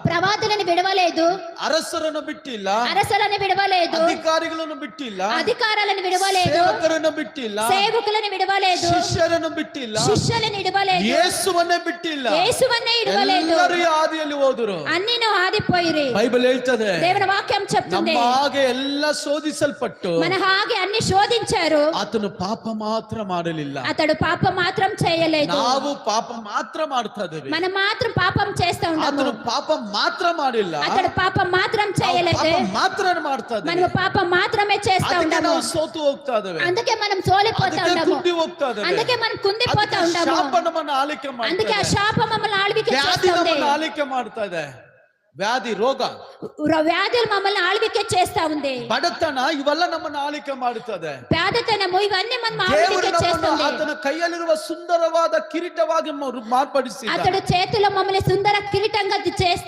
ప్రవాదులను విడవలేదు, అరసరను బిట్టిಲ್ಲ, అరసలను విడవలేదు, అధికారులను బిట్టిಲ್ಲ, అధికారాలను విడవలేదు, ಸೇವಕರನ್ನು ಬಿಟ್ಟಿಲ್ಲ, సేవకులను విడవలేదు, ಶಿಷ್ಯರನ್ನು ಬಿಟ್ಟಿಲ್ಲ, శిష్యులను విడవలేదు, ಯೇಸುವನ್ನೇ ಬಿಟ್ಟಿಲ್ಲ. యేసువన్నే విడవలేదు. ಎಲ್ಲರೂ ಈ ಹಾದಿಯಲ್ಲಿ ಹೋದರು. అన్నిను ఆదిపోయిరి. ಬೈಬಲ್ ಹೇಳ್ತದೆ, దేవుని వాక్యం చెప్తుంది, ನಮ್ಮ ಹಾಗೆ ಎಲ್ಲ శోధిಸಲ್ಪಟ್ಟು మన ಹಾಗೆ అన్ని శోధించారు, ಆತನು ಪಾಪ ಮಾತ್ರ ಮಾಡಲಿಲ್ಲ. అతడు పాపం మాత్రం చేయలేదు. ನಾವು ಪಾಪ ಮಾತ್ರ ಮಾಡ್ತಾ ಇದ್ದೇವೆ. మనం మాత్రం పాపం చేస్తూ ఉంటాము. ಆತನು ಪಾಪ ಮಾತ್ರ ಮಾಡಿಲ್ಲ, అతడు పాపం మాత్రం చేయలేదు. ಪಾಪ ಮಾತ್ರ ಮಾಡ್ತಾ మనం ಇದ್ದೇವೆ. పాపం మాత్రమే చేస్తూ ಅದಕ್ಕೆ ఉంటాము. ನಾವು ಸೋತು ಹೋಗ್ತಾ ಇದ್ದೇವೆ, అందుకే మనం సోలిపోతా ಅದಕ್ಕೆ ఉంటాము, ಕುಂದಿ ಹೋಗ್ತಾ ಇದ್ದೇವೆ, అందుకే మనం కుందిపోతా ಅದಕ್ಕೆ ఉంటాము. ಶಾಪ ನಮ್ಮನ್ನು ಆಳ್ವಿಕೆ అందుకే ఆ ಮಾಡ್ತಾ ಇದೆ, శాపం మమ్మల్ని ఆಳ್విక ವ್ಯಾಧಿ చేస్తుంది. ನಮ್ಮನ್ನು ಆಳ್ವಿಕೆ ಮಾಡ್ತಾ ಇದೆ. ವ್ಯಾಧಿ, ರೋಗ, వ్యాధులు మమ్మల్ని ఆಳ್విక చేస్తా ఉంది. ಬಡತನ ಇವೆಲ್ಲ ನಮ್ಮನ್ನು ಆಳ್ವಿಕೆ ಮಾಡುತ್ತದೆ. పేదతనము ఇవన్నీ మనం ದೇವರು ఆಳ್విక ನಮ್ಮನ್ನು చేస్తుంది. ಆತನ ಕೈಯಲ್ಲಿರುವ ಸುಂದರವಾದ ಕಿರೀಟವಾಗಿ ಮಾರ್ಪಡಿಸಿದ. అతడు చేతిలో మమ్మల్ని సుందర కిరీటంగా చేస్తాడు.